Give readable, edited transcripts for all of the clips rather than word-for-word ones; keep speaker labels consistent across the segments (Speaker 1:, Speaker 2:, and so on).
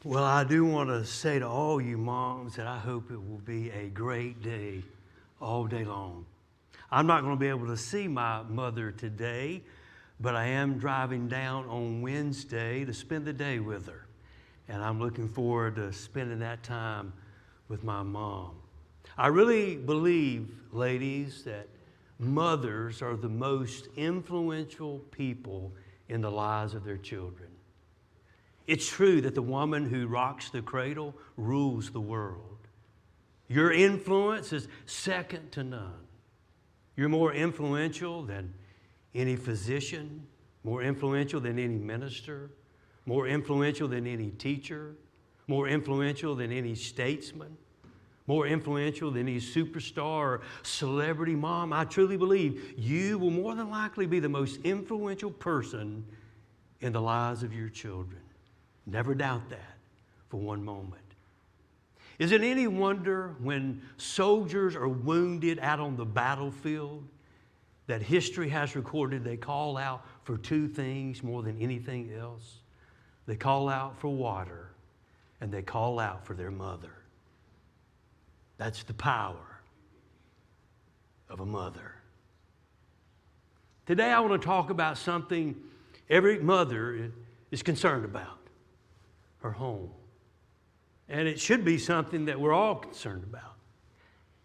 Speaker 1: Well, I do want to say to all you moms that I hope it will be a great day all day long. I'm not going to be able to see my mother today, but I am driving down on Wednesday to spend the day with her. And I'm looking forward to spending that time with my mom. I really believe, ladies, that mothers are the most influential people in the lives of their children. It's true that the woman who rocks the cradle rules the world. Your influence is second to none. You're more influential than any physician, more influential than any minister, more influential than any teacher, more influential than any statesman, more influential than any superstar or celebrity. Mom, I truly believe you will more than likely be the most influential person in the lives of your children. Never doubt that for one moment. Is it any wonder when soldiers are wounded out on the battlefield that history has recorded they call out for two things more than anything else? They call out for water and they call out for their mother. That's the power of a mother. Today I want to talk about something every mother is concerned about. Her home. And it should be something that we're all concerned about.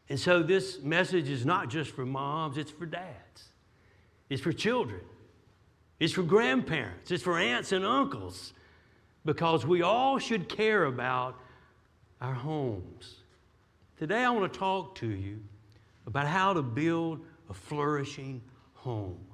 Speaker 1: And so this message is not just for moms, it's for dads. It's for children. It's for grandparents. It's for aunts and uncles. Because we all should care about our homes. Today I want to talk to you about how to build a flourishing home.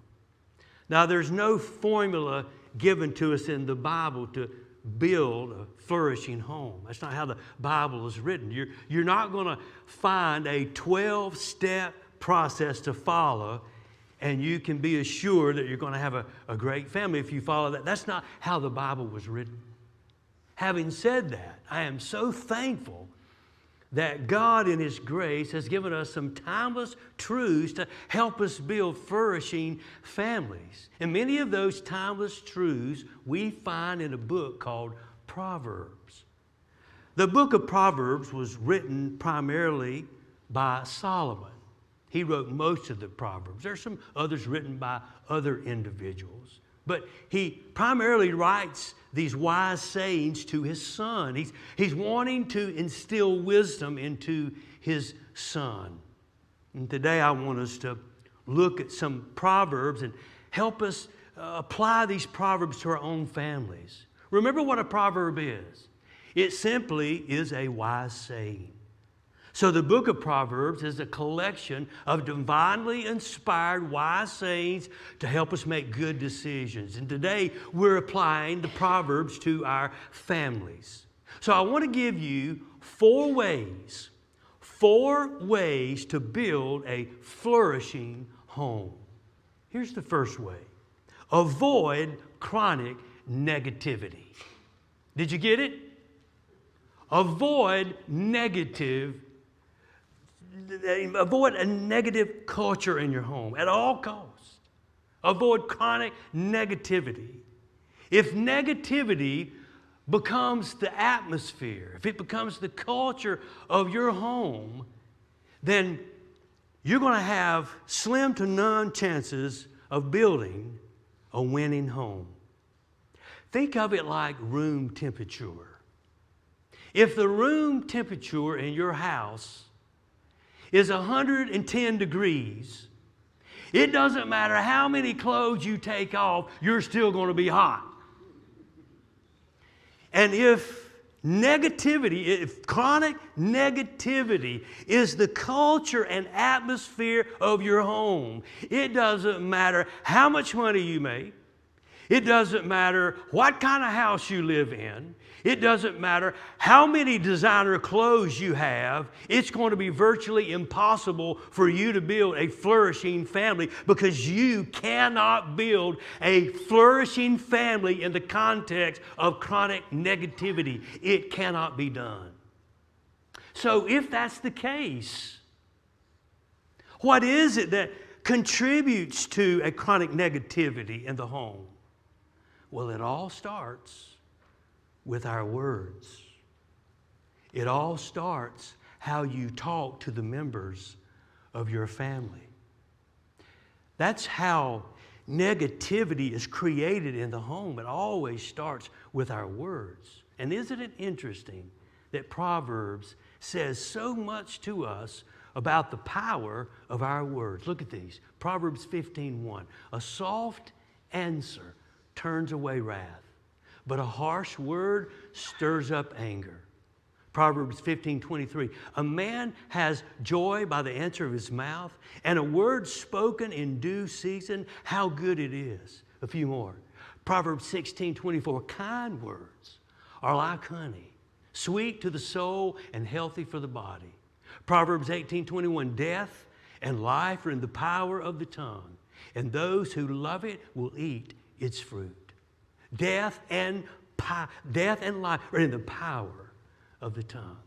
Speaker 1: Now there's no formula given to us in the Bible to build a flourishing home. That's not how the Bible is written. You're not going to find a 12-step process to follow and you can be assured that you're going to have a great family if you follow that. That's not how the Bible was written. Having said that, I am so thankful that God in His grace has given us some timeless truths to help us build flourishing families. And many of those timeless truths we find in a book called Proverbs. The book of Proverbs was written primarily by Solomon. He wrote most of the Proverbs. There's some others written by other individuals. But he primarily writes these wise sayings to his son. He's wanting to instill wisdom into his son. And today I want us to look at some Proverbs and help us apply these Proverbs to our own families. Remember what a proverb is. It simply is a wise saying. So the book of Proverbs is a collection of divinely inspired wise sayings to help us make good decisions. And today we're applying the Proverbs to our families. So I want to give you four ways to build a flourishing home. Here's the first way. Avoid chronic negativity. Did you get it? Avoid a negative culture in your home at all costs. Avoid chronic negativity. If negativity becomes the atmosphere, if it becomes the culture of your home, then you're going to have slim to none chances of building a winning home. Think of it like room temperature. If the room temperature in your house is 110 degrees, it doesn't matter how many clothes you take off, you're still going to be hot. And if chronic negativity is the culture and atmosphere of your home, it doesn't matter how much money you make. It doesn't matter what kind of house you live in. It doesn't matter how many designer clothes you have. It's going to be virtually impossible for you to build a flourishing family because you cannot build a flourishing family in the context of chronic negativity. It cannot be done. So if that's the case, what is it that contributes to a chronic negativity in the home? Well, it all starts with our words. It all starts how you talk to the members of your family. That's how negativity is created in the home. It always starts with our words. And isn't it interesting that Proverbs says so much to us about the power of our words? Look at these. Proverbs 15:1. A soft answer turns away wrath, but a harsh word stirs up anger. Proverbs 15:23. A man has joy by the answer of his mouth, and a word spoken in due season, how good it is. A few more. Proverbs 16:24. Kind words are like honey, sweet to the soul and healthy for the body. Proverbs 18:21. Death and life are in the power of the tongue, and those who love it will eat its fruit. Death and life are in the power of the tongue.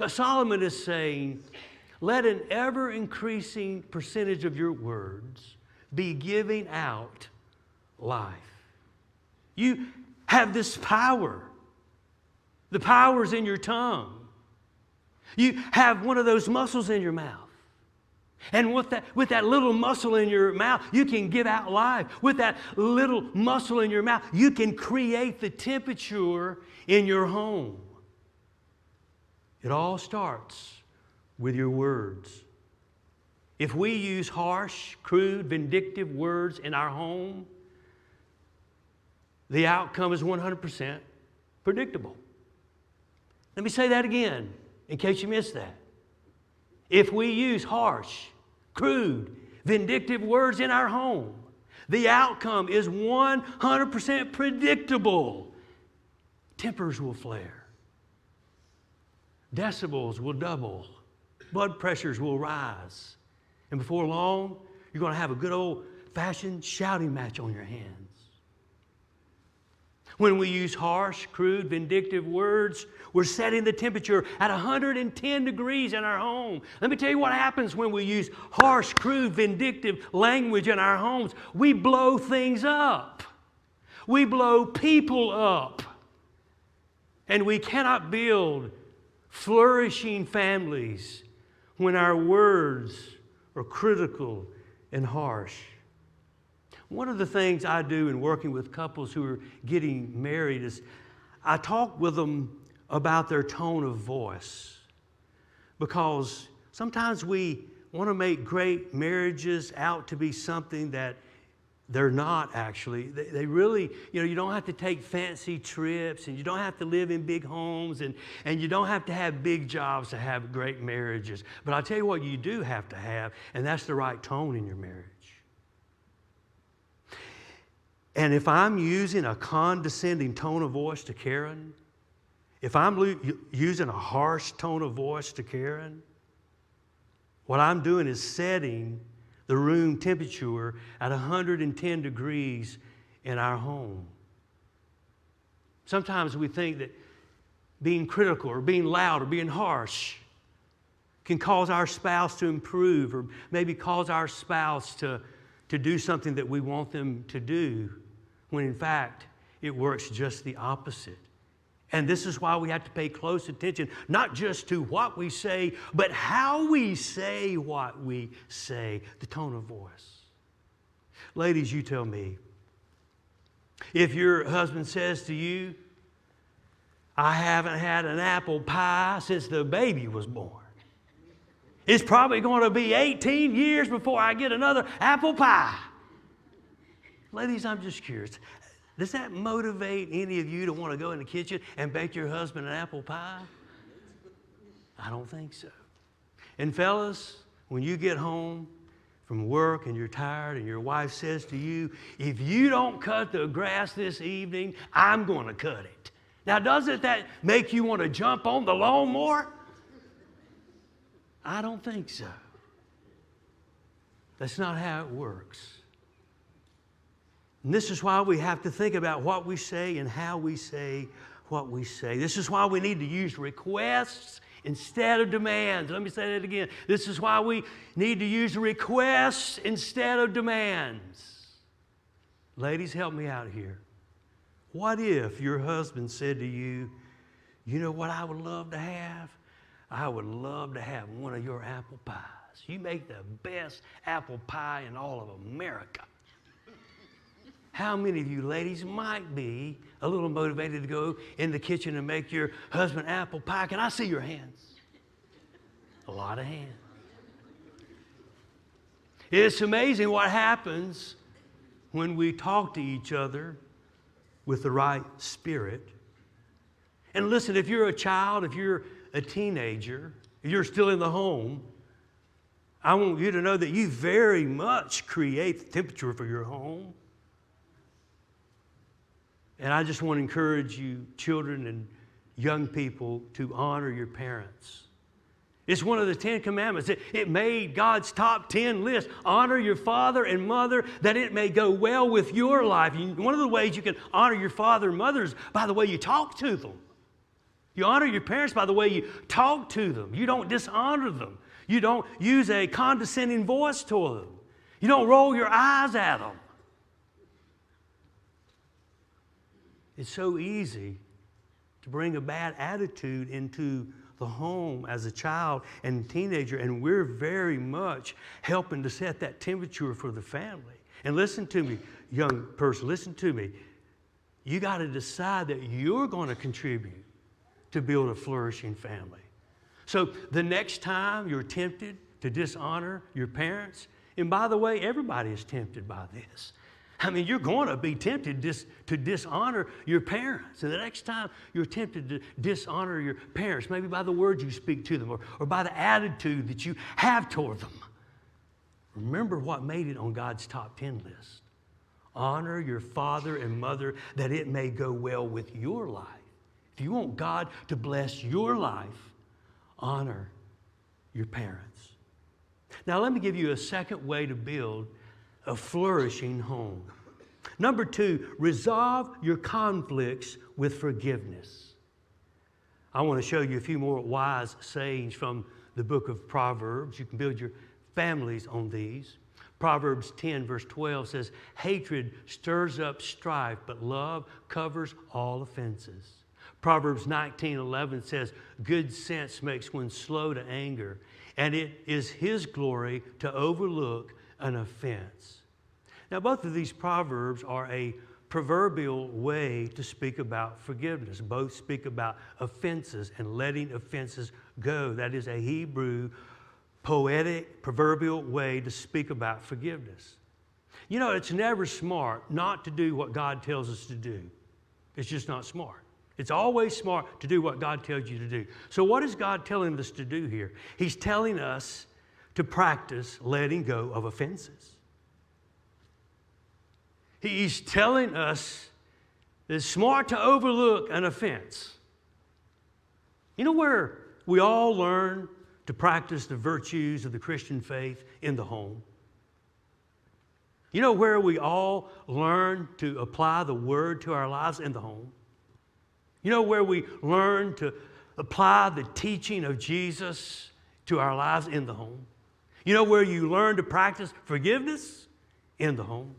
Speaker 1: Solomon is saying, let an ever-increasing percentage of your words be giving out life. You have this power. The power's in your tongue. You have one of those muscles in your mouth. And with that little muscle in your mouth, you can give out life. With that little muscle in your mouth, you can create the temperature in your home. It all starts with your words. If we use harsh, crude, vindictive words in our home, the outcome is 100% predictable. Let me say that again, in case you missed that. If we use harsh, crude, vindictive words in our home, the outcome is 100% predictable. Tempers will flare. Decibels will double. Blood pressures will rise. And before long, you're going to have a good old-fashioned shouting match on your hands. When we use harsh, crude, vindictive words, we're setting the temperature at 110 degrees in our home. Let me tell you what happens when we use harsh, crude, vindictive language in our homes. We blow things up. We blow people up. And we cannot build flourishing families when our words are critical and harsh. One of the things I do in working with couples who are getting married is I talk with them about their tone of voice, because sometimes we want to make great marriages out to be something that they're not actually. They really, you don't have to take fancy trips, and you don't have to live in big homes, and you don't have to have big jobs to have great marriages. But I'll tell you what you do have to have, and that's the right tone in your marriage. And if I'm using a condescending tone of voice to Karen, if I'm using a harsh tone of voice to Karen, what I'm doing is setting the room temperature at 110 degrees in our home. Sometimes we think that being critical or being loud or being harsh can cause our spouse to improve, or maybe cause our spouse to do something that we want them to do, when in fact it works just the opposite. And this is why we have to pay close attention, not just to what we say, but how we say what we say, the tone of voice. Ladies, you tell me, if your husband says to you, I haven't had an apple pie since the baby was born, it's probably going to be 18 years before I get another apple pie. Ladies, I'm just curious. Does that motivate any of you to want to go in the kitchen and bake your husband an apple pie? I don't think so. And fellas, when you get home from work and you're tired and your wife says to you, if you don't cut the grass this evening, I'm going to cut it. Now, doesn't that make you want to jump on the lawnmower? I don't think so. That's not how it works. And this is why we have to think about what we say and how we say what we say. This is why we need to use requests instead of demands. Let me say that again. This is why we need to use requests instead of demands. Ladies, help me out here. What if your husband said to you, you know what I would love to have? I would love to have one of your apple pies. You make the best apple pie in all of America. How many of you ladies might be a little motivated to go in the kitchen and make your husband apple pie? Can I see your hands? A lot of hands. It's amazing what happens when we talk to each other with the right spirit. And listen, if you're a child, if you're a teenager, if you're still in the home, I want you to know that you very much create the temperature for your home. And I just want to encourage you, children and young people, to honor your parents. It's one of the 10 commandments. It made God's top 10 list. Honor your father and mother that it may go well with your life. One of the ways you can honor your father and mother is by the way you talk to them. You honor your parents by the way you talk to them. You don't dishonor them. You don't use a condescending voice toward them. You don't roll your eyes at them. It's so easy to bring a bad attitude into the home as a child and teenager, and we're very much helping to set that temperature for the family. And listen to me, young person, listen to me. You got to decide that you're going to contribute to build a flourishing family. So the next time you're tempted to dishonor your parents, and by the way, everybody is tempted by this. I mean, you're going to be tempted to dishonor your parents. And the next time you're tempted to dishonor your parents, maybe by the words you speak to them or by the attitude that you have toward them, remember what made it on God's top 10 list. Honor your father and mother that it may go well with your life. If you want God to bless your life, honor your parents. Now, let me give you a second way to build a flourishing home. Number 2, resolve your conflicts with forgiveness. I want to show you a few more wise sayings from the book of Proverbs. You can build your families on these. Proverbs 10 verse 12 says, hatred stirs up strife, but love covers all offenses. Proverbs 19:11 says, good sense makes one slow to anger, and it is his glory to overlook an offense. Now, both of these proverbs are a proverbial way to speak about forgiveness. Both speak about offenses and letting offenses go. That is a Hebrew, poetic, proverbial way to speak about forgiveness. You know, it's never smart not to do what God tells us to do. It's just not smart. It's always smart to do what God tells you to do. So what is God telling us to do here? He's telling us to practice letting go of offenses. He's telling us that it's smart to overlook an offense. You know where we all learn to practice the virtues of the Christian faith? In the home. You know where we all learn to apply the Word to our lives? In the home. You know where we learn to apply the teaching of Jesus to our lives? In the home. You know where you learn to practice forgiveness? In the home.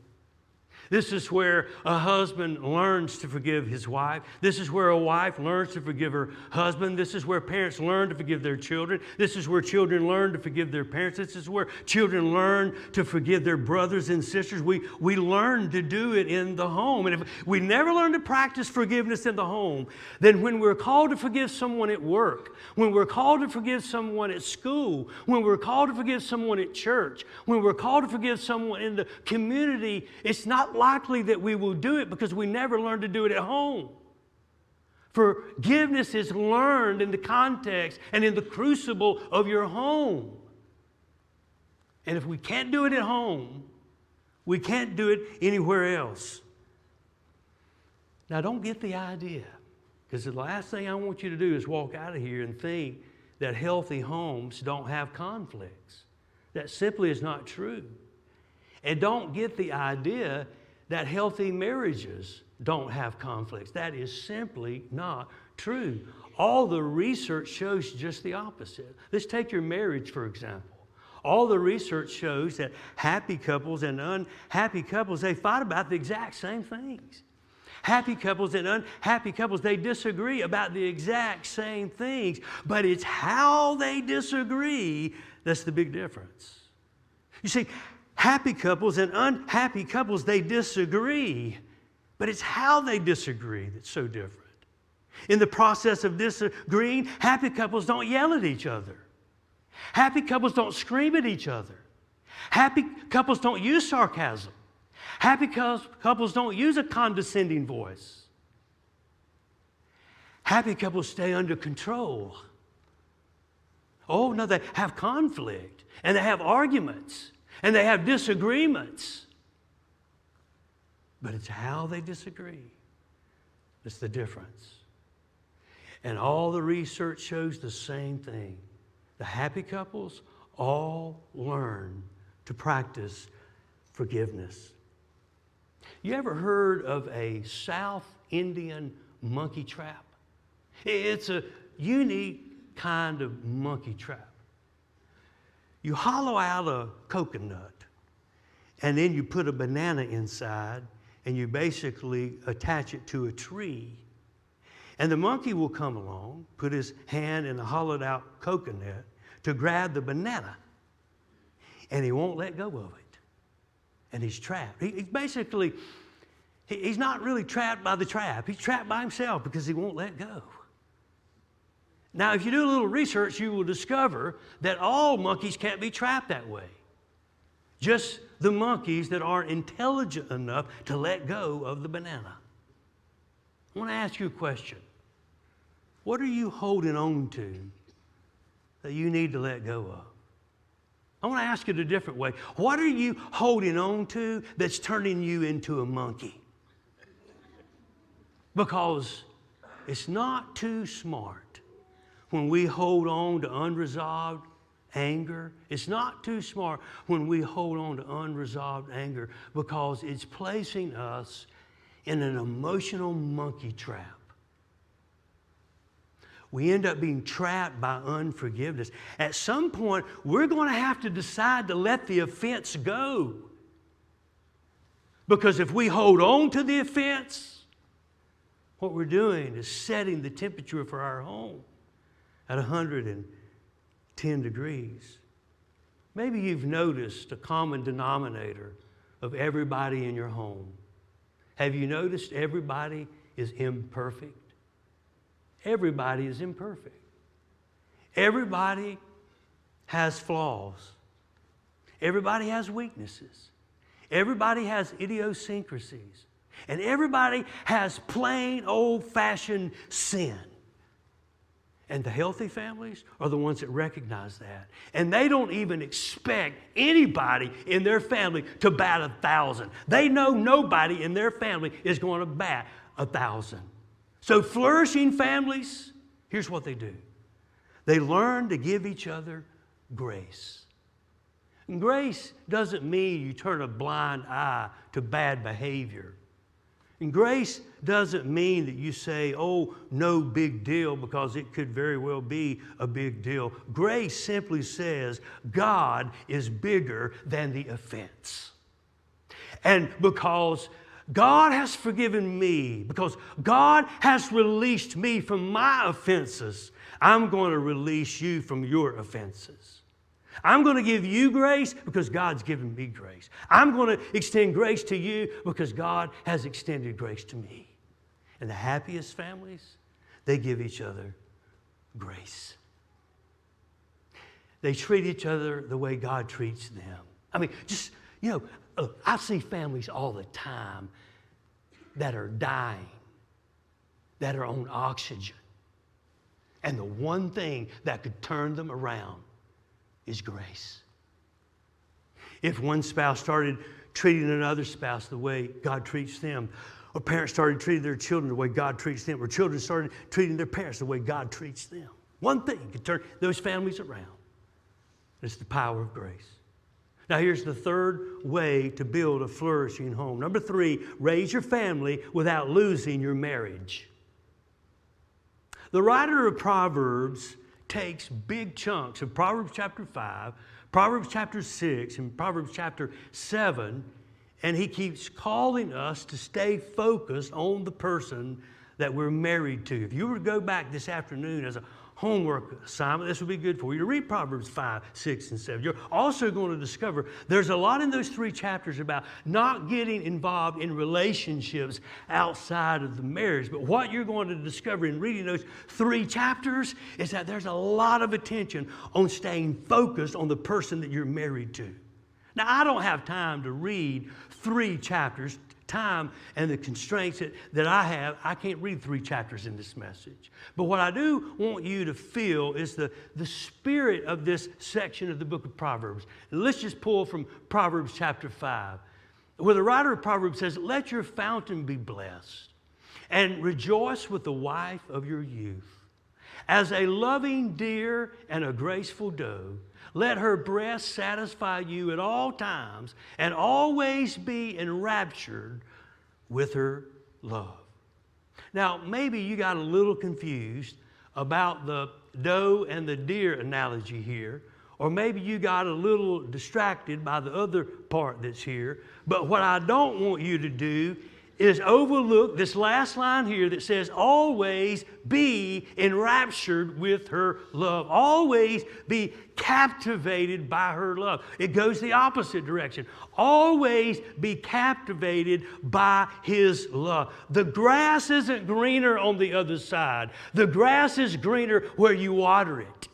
Speaker 1: This is where a husband learns to forgive his wife. This is where a wife learns to forgive her husband. This is where parents learn to forgive their children. This is where children learn to forgive their parents. This is where children learn to forgive their brothers and sisters. We learn to do it in the home. And if we never learn to practice forgiveness in the home, then when we're called to forgive someone at work, when we're called to forgive someone at school, when we're called to forgive someone at church, when we're called to forgive someone in the community, it's not likely that we will do it because we never learned to do it at home. Forgiveness is learned in the context and in the crucible of your home. And if we can't do it at home, we can't do it anywhere else. Now, don't get the idea, because the last thing I want you to do is walk out of here and think that healthy homes don't have conflicts. That simply is not true. And don't get the idea that healthy marriages don't have conflicts. That is simply not true. All the research shows just the opposite. Let's take your marriage, for example. All the research shows that happy couples and unhappy couples, they fight about the exact same things. Happy couples and unhappy couples, they disagree about the exact same things, but it's how they disagree that's the big difference. You see, happy couples and unhappy couples, they disagree, but it's how they disagree that's so different. In the process of disagreeing, happy couples don't yell at each other. Happy couples don't scream at each other. Happy couples don't use sarcasm. Happy couples don't use a condescending voice. Happy couples stay under control. Oh, no, they have conflict, and they have arguments, and they have disagreements. But it's how they disagree that's the difference. And all the research shows the same thing. The happy couples all learn to practice forgiveness. You ever heard of a South Indian monkey trap? It's a unique kind of monkey trap. You hollow out a coconut, and then you put a banana inside, and you basically attach it to a tree. And the monkey will come along, put his hand in the hollowed out coconut to grab the banana, and he won't let go of it. And he's trapped. He's not really trapped by the trap. He's trapped by himself because he won't let go. Now, if you do a little research, you will discover that all monkeys can't be trapped that way. Just the monkeys that are intelligent enough to let go of the banana. I want to ask you a question. What are you holding on to that you need to let go of? I want to ask it a different way. What are you holding on to that's turning you into a monkey? Because it's not too smart when we hold on to unresolved anger. It's not too smart when we hold on to unresolved anger because it's placing us in an emotional monkey trap. We end up being trapped by unforgiveness. At some point, we're going to have to decide to let the offense go. Because if we hold on to the offense, what we're doing is setting the temperature for our home at 110 degrees. Maybe you've noticed a common denominator of everybody in your home. Have you noticed everybody is imperfect? Everybody is imperfect. Everybody has flaws. Everybody has weaknesses. Everybody has idiosyncrasies. And everybody has plain old-fashioned sin. And the healthy families are the ones that recognize that. And they don't even expect anybody in their family to bat 1,000. They know nobody in their family is going to bat 1,000. So flourishing families, here's what they do. They learn to give each other grace. And grace doesn't mean you turn a blind eye to bad behavior. And grace doesn't mean that you say, oh, no big deal, because it could very well be a big deal. Grace simply says God is bigger than the offense. And because God has forgiven me, because God has released me from my offenses, I'm going to release you from your offenses. I'm going to give you grace because God's given me grace. I'm going to extend grace to you because God has extended grace to me. And the happiest families, they give each other grace. They treat each other the way God treats them. I mean, just, I see families all the time that are dying, that are on oxygen. And the one thing that could turn them around is grace. If one spouse started treating another spouse the way God treats them, or parents started treating their children the way God treats them, or children started treating their parents the way God treats them, one thing could turn those families around. It's the power of grace. Now here's the third way to build a flourishing home. Number 3, raise your family without losing your marriage. The writer of Proverbs takes big chunks of Proverbs chapter 5, Proverbs chapter 6, and Proverbs chapter 7, And he keeps calling us to stay focused on the person that we're married to. If you were to go back this afternoon as a homework assignment, this would be good for you to read Proverbs 5, 6, and 7. You're also going to discover there's a lot in those 3 chapters about not getting involved in relationships outside of the marriage. But what you're going to discover in reading those 3 chapters is that there's a lot of attention on staying focused on the person that you're married to. Now, I don't have time to read 3 chapters. Time and the constraints that I have, I can't read 3 chapters in this message. But what I do want you to feel is the spirit of this section of the book of Proverbs. And let's just pull from Proverbs chapter 5, where the writer of Proverbs says, "Let your fountain be blessed, and rejoice with the wife of your youth. As a loving deer and a graceful doe, let her breast satisfy you at all times, and always be enraptured with her love." Now, maybe you got a little confused about the doe and the deer analogy here, or maybe you got a little distracted by the other part that's here. But what I don't want you to do is overlook this last line here that says, always be enraptured with her love. Always be captivated by her love. It goes the opposite direction. Always be captivated by his love. The grass isn't greener on the other side. The grass is greener where you water it.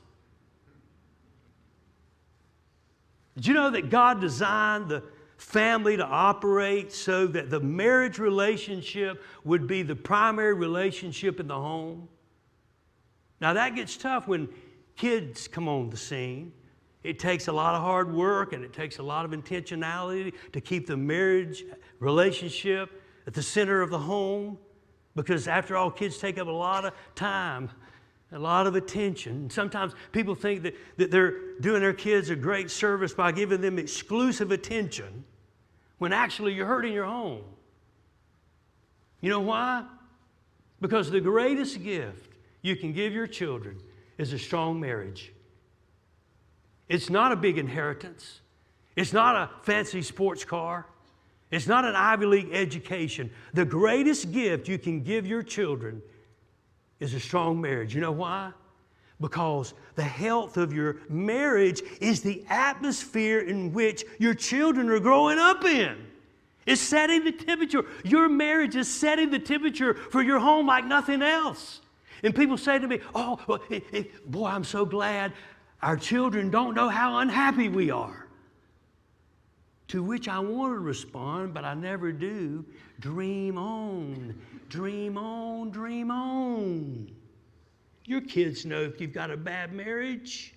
Speaker 1: Did you know that God designed the family to operate so that the marriage relationship would be the primary relationship in the home? Now that gets tough when kids come on the scene. It takes a lot of hard work and it takes a lot of intentionality to keep the marriage relationship at the center of the home, because after all, kids take up a lot of time, a lot of attention. Sometimes people think that they're doing their kids a great service by giving them exclusive attention, when actually you're hurting your home. You know why? Because the greatest gift you can give your children is a strong marriage. It's not a big inheritance. It's not a fancy sports car. It's not an Ivy League education. The greatest gift you can give your children is a strong marriage. You know why? Because the health of your marriage is the atmosphere in which your children are growing up in. It's setting the temperature. Your marriage is setting the temperature for your home like nothing else. And people say to me, "Oh, boy, I'm so glad our children don't know how unhappy we are." To which I want to respond, but I never do: dream on, dream on, dream on. Your kids know if you've got a bad marriage.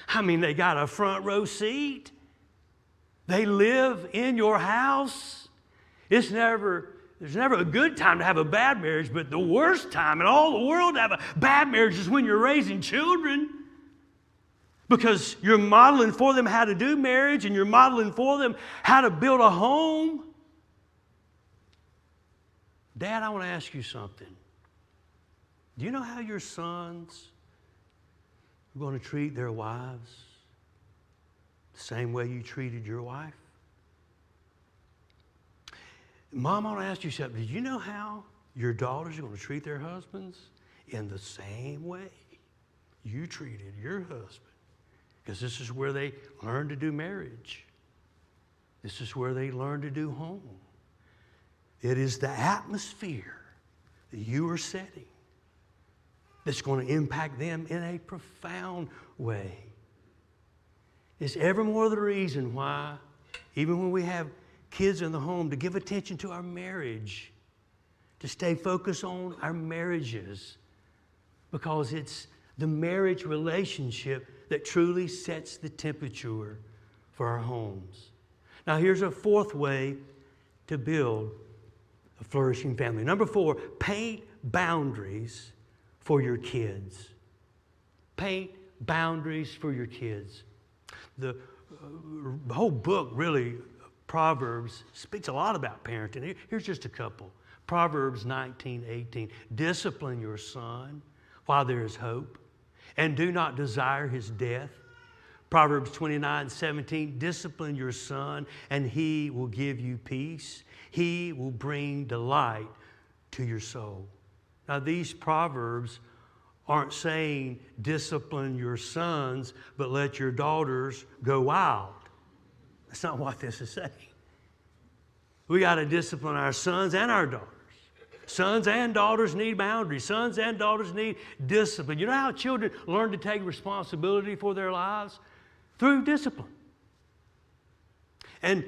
Speaker 1: I mean, they got a front row seat. They live in your house. There's never a good time to have a bad marriage, but the worst time in all the world to have a bad marriage is when you're raising children, because you're modeling for them how to do marriage, and you're modeling for them how to build a home. Dad, I want to ask you something. Do you know how your sons are going to treat their wives the same way you treated your wife? Mom, I want to ask you something. Did you know how your daughters are going to treat their husbands? In the same way you treated your husband. Because this is where they learn to do marriage. This is where they learn to do home. It is the atmosphere that you are setting that's going to impact them in a profound way. It's ever more the reason why, even when we have kids in the home, to give attention to our marriage, to stay focused on our marriages, because it's the marriage relationship that truly sets the temperature for our homes. Now, here's a 4th way to build a flourishing family. Number 4, paint boundaries for your kids. Paint boundaries for your kids. The whole book, really, Proverbs, speaks a lot about parenting. Here's just a couple. Proverbs 19:18. Discipline your son while there is hope, and do not desire his death. Proverbs 29:17, discipline your son, and he will give you peace. He will bring delight to your soul. Now, these Proverbs aren't saying discipline your sons, but let your daughters go wild. That's not what this is saying. We got to discipline our sons and our daughters. Sons and daughters need boundaries. Sons and daughters need discipline. You know how children learn to take responsibility for their lives? Through discipline. And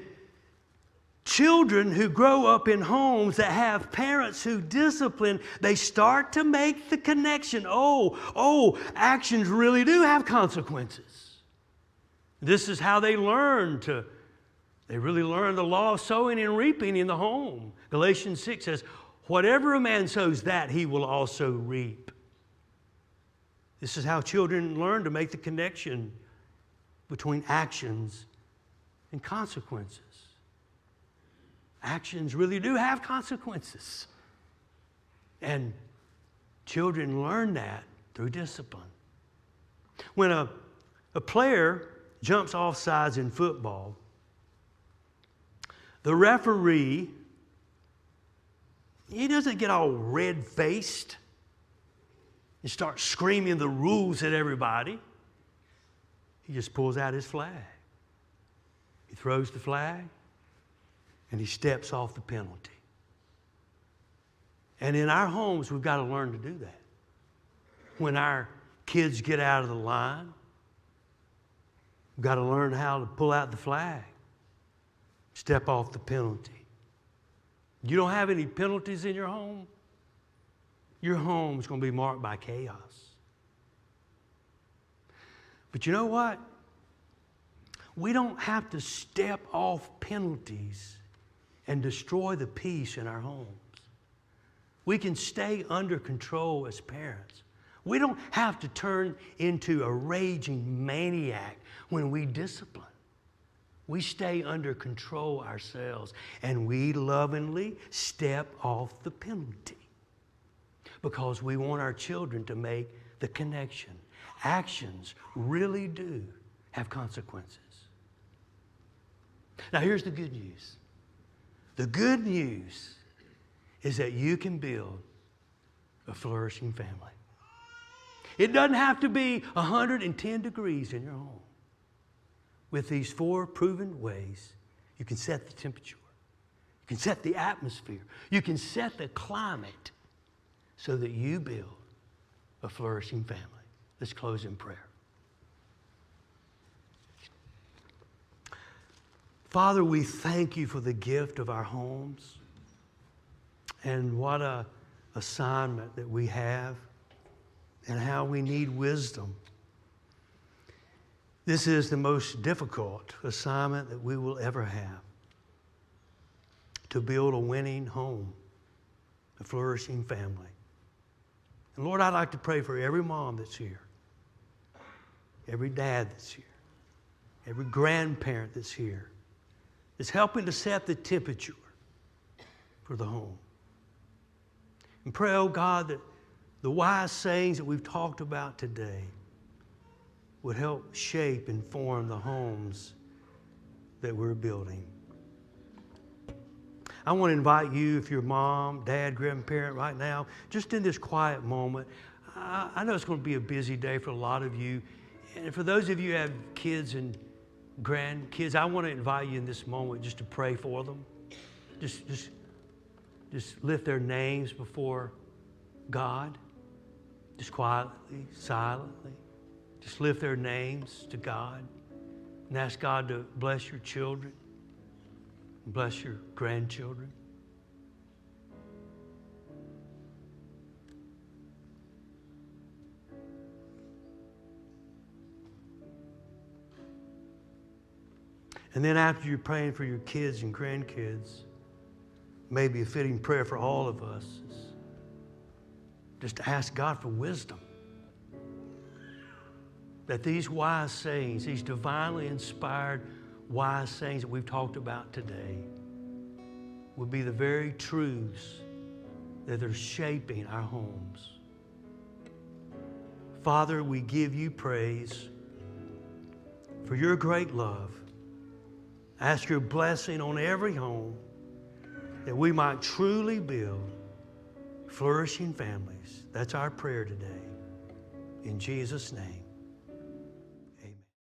Speaker 1: children who grow up in homes that have parents who discipline, they start to make the connection. Actions really do have consequences. This is how they really learn the law of sowing and reaping in the home. Galatians 6 says, whatever a man sows, that he will also reap. This is how children learn to make the connection between actions and consequences. Actions really do have consequences. And children learn that through discipline. When a player jumps off sides in football, the referee, he doesn't get all red-faced and start screaming the rules at everybody. He just pulls out his flag. He throws the flag, and he steps off the penalty. And in our homes, we've got to learn to do that. When our kids get out of the line, we've got to learn how to pull out the flag, step off the penalty. You don't have any penalties in your home? Your home is going to be marked by chaos. But you know what? We don't have to step off penalties and destroy the peace in our homes. We can stay under control as parents. We don't have to turn into a raging maniac when we discipline. We stay under control ourselves, and we lovingly step off the penalty because we want our children to make the connection. Actions really do have consequences. Now, here's the good news. The good news is that you can build a flourishing family. It doesn't have to be 110 degrees in your home. With these 4 proven ways, you can set the temperature. You can set the atmosphere. You can set the climate so that you build a flourishing family. Let's close in prayer. Father, we thank you for the gift of our homes, and what a assignment that we have, and how we need wisdom. This is the most difficult assignment that we will ever have, to build a winning home, a flourishing family. And Lord, I'd like to pray for every mom that's here, every dad that's here, every grandparent that's here, that's helping to set the temperature for the home. And pray, oh God, that the wise sayings that we've talked about today would help shape and form the homes that we're building. I want to invite you, if you're mom, dad, grandparent right now, just in this quiet moment. I know it's going to be a busy day for a lot of you. And for those of you who have kids and grandkids, I want to invite you in this moment just to pray for them. Just lift their names before God. Just quietly, silently. Just lift their names to God and ask God to bless your children, and bless your grandchildren. And then after you're praying for your kids and grandkids, maybe a fitting prayer for all of us is just to ask God for wisdom. That these wise sayings, these divinely inspired wise sayings that we've talked about today, would be the very truths that are shaping our homes. Father, we give you praise. for your great love. Ask your blessing on every home that we might truly build flourishing families. That's our prayer today. In Jesus' name.